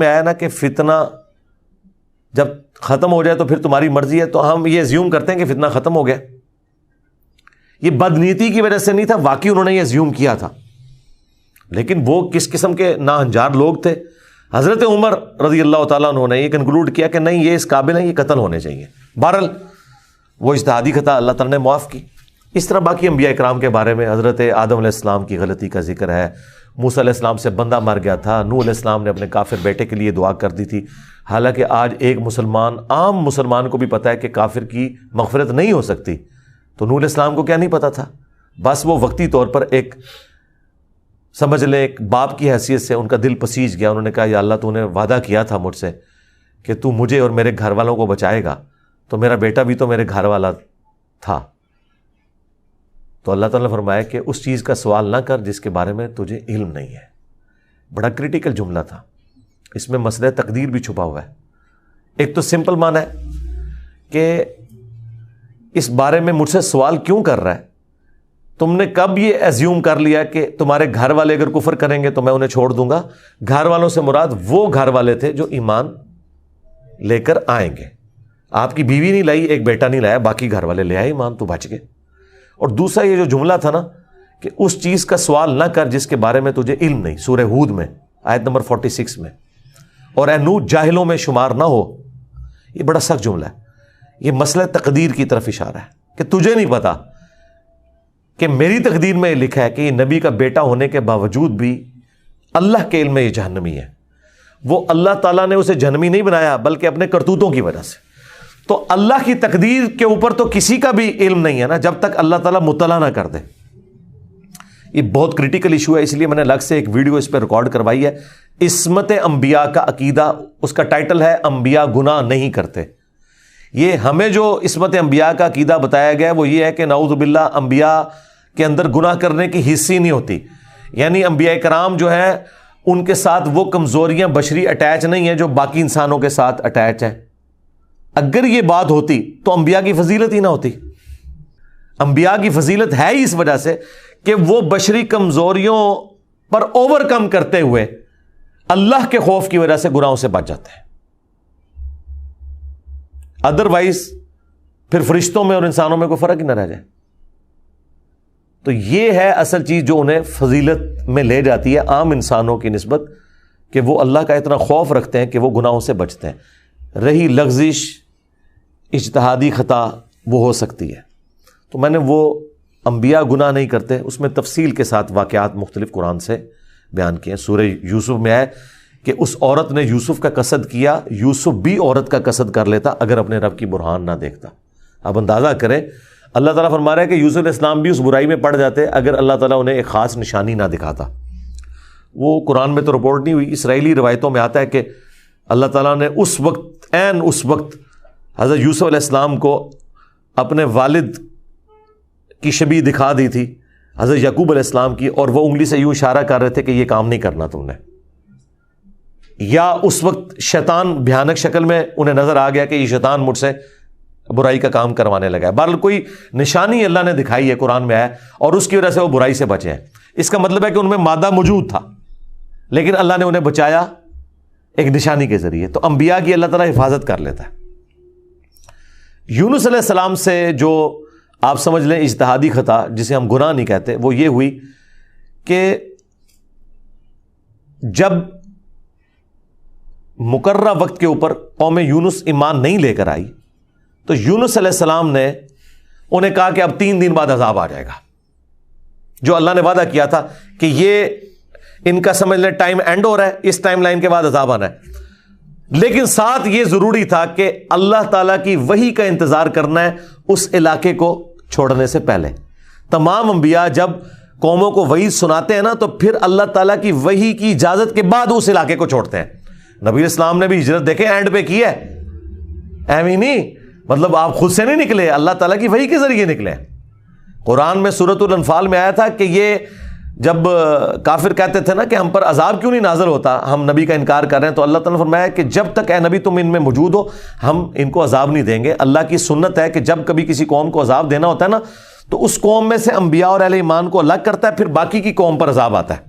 میں آیا نا کہ فتنہ جب ختم ہو جائے تو پھر تمہاری مرضی ہے، تو ہم یہ زیوم کرتے ہیں کہ فتنہ ختم ہو گیا. یہ بدنیتی کی وجہ سے نہیں تھا، واقعی انہوں نے یہ زیوم کیا تھا. لیکن وہ کس قسم کے ناہنجار لوگ تھے. حضرت عمر رضی اللہ تعالیٰ عنہ نے یہ کنکلوڈ کیا کہ نہیں، یہ اس قابل ہیں، یہ قتل ہونے چاہیے. بہرحال وہ اجتہادی خطا اللہ تعالیٰ نے معاف کی. اس طرح باقی انبیاء کرام کے بارے میں حضرت آدم علیہ السلام کی غلطی کا ذکر ہے. موسیٰ علیہ السلام سے بندہ مر گیا تھا، نوح علیہ السلام نے اپنے کافر بیٹے کے لیے دعا کر دی تھی. حالانکہ آج ایک مسلمان، عام مسلمان کو بھی پتہ ہے کہ کافر کی مغفرت نہیں ہو سکتی. تو نوح علیہ السلام کو کیا نہیں پتہ تھا؟ بس وہ وقتی طور پر ایک سمجھ لیں ایک باپ کی حیثیت سے ان کا دل پسیج گیا. انہوں نے کہا یا اللہ تو نے وعدہ کیا تھا مجھ سے کہ تو مجھے اور میرے گھر والوں کو بچائے گا، تو میرا بیٹا بھی تو میرے گھر والا تھا. تو اللہ تعالیٰ نے فرمایا کہ اس چیز کا سوال نہ کر جس کے بارے میں تجھے علم نہیں ہے. بڑا کریٹیکل جملہ تھا، اس میں مسئلہ تقدیر بھی چھپا ہوا ہے. ایک تو سمپل معنی ہے کہ اس بارے میں مجھ سے سوال کیوں کر رہا ہے؟ تم نے کب یہ ایزیوم کر لیا کہ تمہارے گھر والے اگر کفر کریں گے تو میں انہیں چھوڑ دوں گا؟ گھر والوں سے مراد وہ گھر والے تھے جو ایمان لے کر آئیں گے. آپ کی بیوی نہیں لائی، ایک بیٹا نہیں لایا، باقی گھر والے لے آئے ایمان، تو بچ گئے. اور دوسرا یہ جو جملہ تھا نا کہ اس چیز کا سوال نہ کر جس کے بارے میں تجھے علم نہیں، سورہ ہود میں آیت نمبر 46 میں، اور اے نوح جاہلوں میں شمار نہ ہو. یہ بڑا سخت جملہ ہے. یہ مسئلہ تقدیر کی طرف اشارہ ہے کہ تجھے نہیں پتا کہ میری تقدیر میں یہ لکھا ہے کہ یہ نبی کا بیٹا ہونے کے باوجود بھی اللہ کے علم میں یہ جہنمی ہے. وہ اللہ تعالیٰ نے اسے جہنمی نہیں بنایا بلکہ اپنے کرتوتوں کی وجہ سے. تو اللہ کی تقدیر کے اوپر تو کسی کا بھی علم نہیں ہے نا جب تک اللہ تعالیٰ مطلع نہ کر دے. یہ بہت کریٹیکل ایشو ہے، اس لیے میں نے الگ سے ایک ویڈیو اس پہ ریکارڈ کروائی ہے. عصمت انبیاء کا عقیدہ، اس کا ٹائٹل ہے انبیاء گناہ نہیں کرتے. یہ ہمیں جو عصمت انبیاء کا عقیدہ بتایا گیا ہے وہ یہ ہے کہ نعوذ باللہ انبیاء کے اندر گناہ کرنے کی حص ہی نہیں ہوتی. یعنی انبیاء کرام جو ہے ان کے ساتھ وہ کمزوریاں بشری اٹیچ نہیں ہیں جو باقی انسانوں کے ساتھ اٹیچ ہیں. اگر یہ بات ہوتی تو انبیاء کی فضیلت ہی نہ ہوتی. انبیاء کی فضیلت ہے ہی اس وجہ سے کہ وہ بشری کمزوریوں پر اوور کم کرتے ہوئے اللہ کے خوف کی وجہ سے گناہوں سے بچ جاتے ہیں. ادروائز پھر فرشتوں میں اور انسانوں میں کوئی فرق ہی نہ رہ جائے. تو یہ ہے اصل چیز جو انہیں فضیلت میں لے جاتی ہے عام انسانوں کی نسبت، کہ وہ اللہ کا اتنا خوف رکھتے ہیں کہ وہ گناہوں سے بچتے ہیں. رہی لغزش اجتہادی خطا وہ ہو سکتی ہے. تو میں نے وہ انبیاء گناہ نہیں کرتے اس میں تفصیل کے ساتھ واقعات مختلف قرآن سے بیان کیے ہیں. سورہ یوسف میں ہے کہ اس عورت نے یوسف کا قصد کیا، یوسف بھی عورت کا قصد کر لیتا اگر اپنے رب کی برہان نہ دیکھتا. اب اندازہ کریں، اللہ تعالیٰ فرما رہا ہے کہ یوسف علیہ السلام بھی اس برائی میں پڑ جاتے اگر اللہ تعالیٰ انہیں ایک خاص نشانی نہ دکھاتا. وہ قرآن میں تو رپورٹ نہیں ہوئی، اسرائیلی روایتوں میں آتا ہے کہ اللہ تعالیٰ نے اس وقت حضرت یوسف علیہ السلام کو اپنے والد کی شبیہ دکھا دی تھی، حضرت یعقوب علیہ السلام کی، اور وہ انگلی سے یوں اشارہ کر رہے تھے کہ یہ کام نہیں کرنا تم نے. یا اس وقت شیطان بھیانک شکل میں انہیں نظر آ گیا کہ یہ شیطان مجھ سے برائی کا کام کروانے لگا ہے. بہرحال کوئی نشانی اللہ نے دکھائی ہے قرآن میں ہے اور اس کی وجہ سے وہ برائی سے بچے ہیں. اس کا مطلب ہے کہ ان میں مادہ موجود تھا لیکن اللہ نے انہیں بچایا ایک نشانی کے ذریعے. تو انبیاء کی اللہ تعالیٰ حفاظت کر لیتا ہے. یونس علیہ السلام سے جو آپ سمجھ لیں اجتہادی خطا جسے ہم گناہ نہیں کہتے وہ یہ ہوئی کہ جب مقررہ وقت کے اوپر قوم یونس ایمان نہیں لے کر آئی تو یونس علیہ السلام نے انہیں کہا کہ اب 3 دن بعد عذاب آ جائے گا. جو اللہ نے وعدہ کیا تھا کہ یہ ان کا سمجھ لیں ٹائم اینڈ ہو رہا ہے، اس ٹائم لائن کے بعد عذاب آنا ہے. لیکن ساتھ یہ ضروری تھا کہ اللہ تعالیٰ کی وحی کا انتظار کرنا ہے اس علاقے کو چھوڑنے سے پہلے. تمام انبیاء جب قوموں کو وحی سناتے ہیں نا تو پھر اللہ تعالیٰ کی وحی کی اجازت کے بعد اس علاقے کو چھوڑتے ہیں. نبی اسلام نے بھی ہجرت دیکھیں اینڈ پہ کی ہے، ایویں نہیں، مطلب آپ خود سے نہیں نکلے، اللہ تعالیٰ کی وحی کے ذریعے نکلے. قرآن میں سورۃ الانفال میں آیا تھا کہ یہ جب کافر کہتے تھے نا کہ ہم پر عذاب کیوں نہیں نازل ہوتا، ہم نبی کا انکار کر رہے ہیں، تو اللہ تعالیٰ نے فرمایا کہ جب تک اے نبی تم ان میں موجود ہو ہم ان کو عذاب نہیں دیں گے. اللہ کی سنت ہے کہ جب کبھی کسی قوم کو عذاب دینا ہوتا ہے نا تو اس قوم میں سے انبیاء اور اہل ایمان کو الگ کرتا ہے، پھر باقی کی قوم پر عذاب آتا ہے.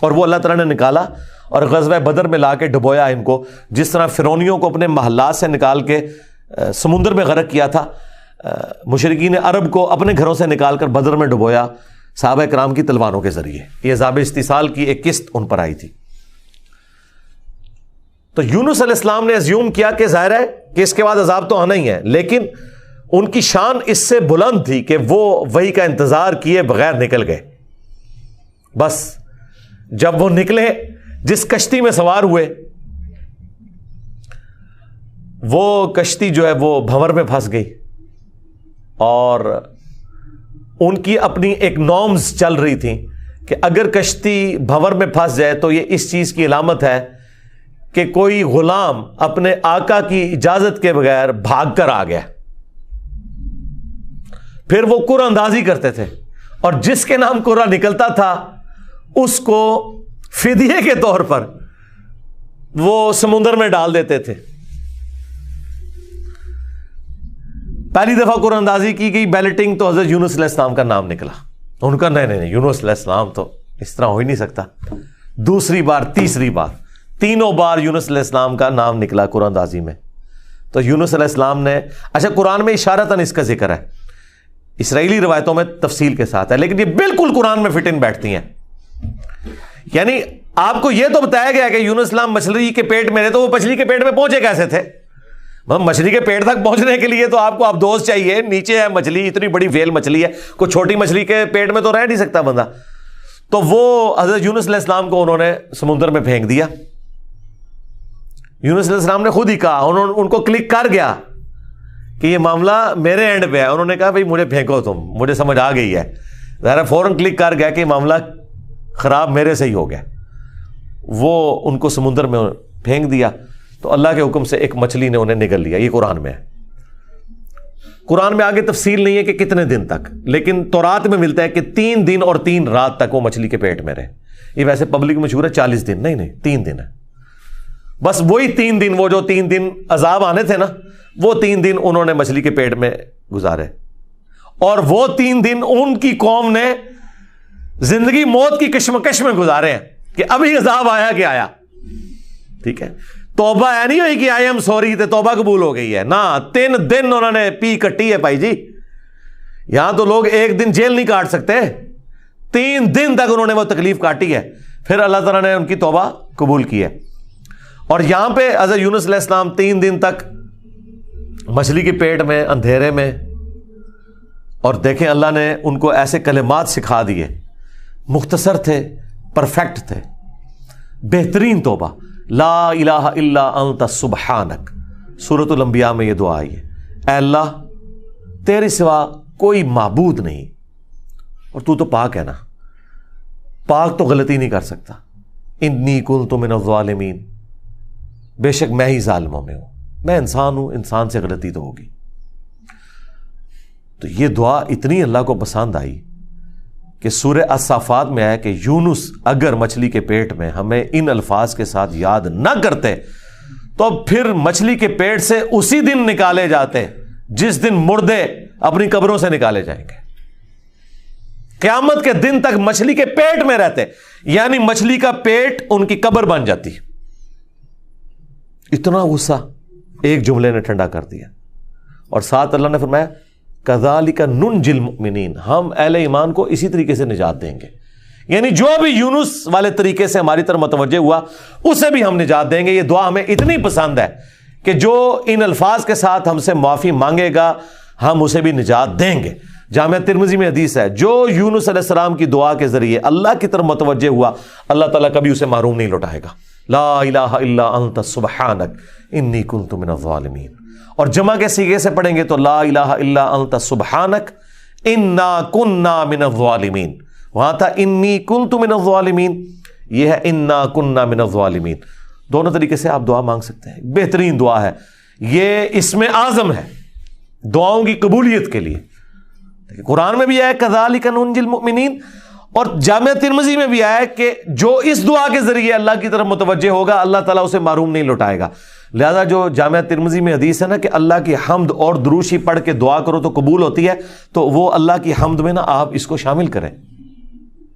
اور وہ اللہ تعالیٰ نے نکالا اور غزوہ بدر میں لا کے ڈبویا ان کو، جس طرح فرعونیوں کو اپنے محلات سے نکال کے سمندر میں غرق کیا تھا، مشرکین عرب کو اپنے گھروں سے نکال کر بدر میں ڈبویا صحابہ کرام کی تلواروں کے ذریعے۔ یہ عذاب استیصال کی ایک قسط ان پر آئی تھی۔ تو یونس علیہ السلام نے ازیوم کیا کہ ظاہر ہے کہ اس کے بعد عذاب تو آنا ہی ہے، لیکن ان کی شان اس سے بلند تھی کہ وہ وحی کا انتظار کیے بغیر نکل گئے۔ بس جب وہ نکلے، جس کشتی میں سوار ہوئے، وہ کشتی جو ہے وہ بھنور میں پھنس گئی، اور ان کی اپنی ایک نارمز چل رہی تھیں کہ اگر کشتی بھنور میں پھنس جائے تو یہ اس چیز کی علامت ہے کہ کوئی غلام اپنے آقا کی اجازت کے بغیر بھاگ کر آ گیا۔ پھر وہ قرعہ اندازی کرتے تھے، اور جس کے نام قرعہ نکلتا تھا اس کو فدیے کے طور پر وہ سمندر میں ڈال دیتے تھے۔ پہلی دفعہ قرعہ اندازی کی گئی، بیلٹنگ، تو حضرت یونس علیہ السلام کا نام نکلا۔ ان کا نہیں، یونس علیہ السلام تو اس طرح ہو ہی نہیں سکتا۔ دوسری بار، تیسری بار، تینوں بار یونس علیہ السلام کا نام نکلا قرآن اندازی میں۔ تو یونس علیہ السلام نے، اچھا قرآن میں اشارتاً اس کا ذکر ہے، اسرائیلی روایتوں میں تفصیل کے ساتھ ہے، لیکن یہ بالکل قرآن میں فٹ ان بیٹھتی ہیں۔ یعنی آپ کو یہ تو بتایا گیا کہ یونس السلام مچھلی کے پیٹ میں رہے، تو وہ مچھلی کے پیٹ میں پہنچے کیسے تھے؟ مچھلی کے پیٹ تک پہنچنے کے لیے تو آپ کو ابدوز چاہیے، نیچے ہے مچھلی، اتنی بڑی ویل مچھلی ہے، کوئی چھوٹی مچھلی کے پیٹ میں تو رہ نہیں سکتا بندہ۔ تو وہ حضرت یونس علیہ السلام کو انہوں نے سمندر میں پھینک دیا۔ یونس علیہ السلام نے خود ہی کہا، ان کو کلک کر گیا کہ یہ معاملہ میرے اینڈ پہ ہے۔ انہوں نے کہا بھائی مجھے پھینکو، تم، مجھے سمجھ آ گئی ہے، ذرا فوراً کلک کر گیا کہ معاملہ خراب میرے سے ہی ہو گیا۔ وہ ان کو سمندر میں پھینک دیا، تو اللہ کے حکم سے ایک مچھلی نے انہیں نگل لیا۔ یہ قرآن میں ہے۔ قرآن میں آگے تفصیل نہیں ہے کہ کتنے دن تک، لیکن تورات میں ملتا ہے کہ 3 دن اور 3 رات تک وہ مچھلی کے پیٹ میں رہے۔ یہ ویسے پبلک مشہور ہے 40 دن، نہیں 3 دن ہے بس۔ وہی 3 دن، وہ جو 3 دن عذاب آنے تھے نا، وہ 3 دن انہوں نے مچھلی کے پیٹ میں گزارے، اور وہ 3 دن ان کی قوم نے زندگی موت کی کشمکش میں گزارے ہیں کہ ابھی عذاب آیا کہ آیا۔ ٹھیک ہے، توبہ ہے نہیں ہوئی کہ آئی ایم سوری تے توبہ قبول ہو گئی ہے، نہ 3 دن انہوں نے پی کٹی ہے بھائی جی۔ یہاں تو لوگ 1 دن جیل نہیں کاٹ سکتے، 3 دن تک انہوں نے وہ تکلیف کاٹی ہے، پھر اللہ تعالیٰ نے ان کی توبہ قبول کی ہے۔ اور یہاں پہ حضرت یونس علیہ السلام 3 دن تک مچھلی کے پیٹ میں، اندھیرے میں، اور دیکھیں اللہ نے ان کو ایسے کلمات سکھا دیے، مختصر تھے، پرفیکٹ تھے، بہترین توبہ، لا الہ الا انت سبحانک۔ سورۃ الانبیاء میں یہ دعا آئی ہے، اے اللہ تیرے سوا کوئی معبود نہیں، اور تو پاک ہے نا، پاک تو غلطی نہیں کر سکتا۔ انی کنت من الظالمین، بے شک میں ہی ظالموں میں ہوں، میں انسان ہوں، انسان سے غلطی تو ہوگی۔ تو یہ دعا اتنی اللہ کو پسند آئی کہ سورہ الصافات میں آیا کہ یونس اگر مچھلی کے پیٹ میں ہمیں ان الفاظ کے ساتھ یاد نہ کرتے تو پھر مچھلی کے پیٹ سے اسی دن نکالے جاتے جس دن مردے اپنی قبروں سے نکالے جائیں گے۔ قیامت کے دن تک مچھلی کے پیٹ میں رہتے، یعنی مچھلی کا پیٹ ان کی قبر بن جاتی۔ اتنا غصہ ایک جملے نے ٹھنڈا کر دیا، اور ساتھ اللہ نے فرمایا کذالک ننجی المؤمنین، ہم اہل ایمان کو اسی طریقے سے نجات دیں گے۔ یعنی جو بھی یونس والے طریقے سے ہماری طرف متوجہ ہوا اسے بھی ہم نجات دیں گے۔ یہ دعا ہمیں اتنی پسند ہے کہ جو ان الفاظ کے ساتھ ہم سے معافی مانگے گا ہم اسے بھی نجات دیں گے۔ جامعہ ترمذی میں حدیث ہے، جو یونس علیہ السلام کی دعا کے ذریعے اللہ کی طرف متوجہ ہوا اللہ تعالیٰ کبھی اسے محروم نہیں لوٹائے گا۔ لا الہ الا انت سبحانک انی کنت من الظالمین۔ اور جمع کے سیغے سے پڑھیں گے تو لا الہ الا انت سبحانک انا کننا من الظالمین۔ وہاں تھا انی کنت من الظالمین، یہ ہے انا کننا من الظالمین۔ دونوں طریقے سے آپ دعا مانگ سکتے ہیں، بہترین دعا ہے یہ، اسم اعظم ہے دعاؤں کی قبولیت کے لیے۔ قرآن میں بھی آیا کذالک ننجی المؤمنین، اور جامعہ ترمذی میں بھی آیا کہ جو اس دعا کے ذریعے اللہ کی طرف متوجہ ہوگا اللہ تعالیٰ اسے محروم نہیں لوٹائے گا۔ لہذا جو جامعہ ترمذی میں حدیث ہے نا کہ اللہ کی حمد اور دروشی پڑھ کے دعا کرو تو قبول ہوتی ہے، تو وہ اللہ کی حمد میں نا آپ اس کو شامل کریں۔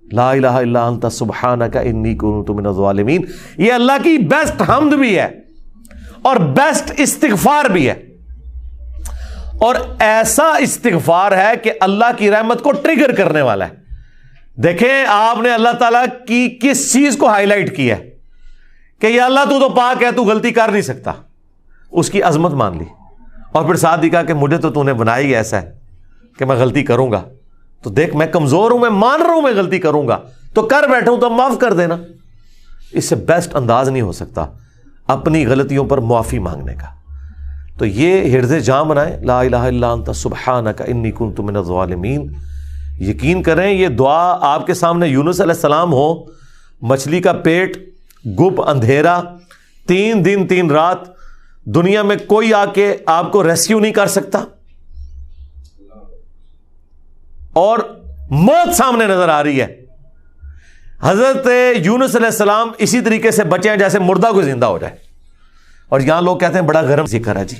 لا الہ الا انت سبحانک انی کنت من الظالمین. یہ اللہ کی بیسٹ حمد بھی ہے اور بیسٹ استغفار بھی ہے, اور ایسا استغفار ہے کہ اللہ کی رحمت کو ٹریگر کرنے والا ہے. دیکھیں آپ نے اللہ تعالیٰ کی کس چیز کو ہائی لائٹ کیا ہے کہ یہ اللہ تو پاک ہے, تو غلطی کر نہیں سکتا, اس کی عظمت مان لی, اور پھر ساتھ ہی کہا کہ مجھے تو نے بنایا ہی ایسا ہے کہ میں غلطی کروں گا, تو دیکھ میں کمزور ہوں, میں مان رہا ہوں میں غلطی کروں گا, تو کر بیٹھا ہوں تو معاف کر دینا. اس سے بیسٹ انداز نہیں ہو سکتا اپنی غلطیوں پر معافی مانگنے کا. تو یہ حرز جاں بنائیں, لا الہ الا انت سبحانک انی کنت من الظالمین. یقین کریں یہ دعا آپ کے سامنے یونس علیہ السلام ہو, مچھلی کا پیٹ, گپ اندھیرا, 3 دن 3 رات, دنیا میں کوئی آ کے آپ کو ریسکیو نہیں کر سکتا, اور موت سامنے نظر آ رہی ہے. حضرت یونس علیہ السلام اسی طریقے سے بچے ہیں جیسے مردہ کو زندہ ہو جائے, اور یہاں لوگ کہتے ہیں بڑا گرم ذکر ہے جی.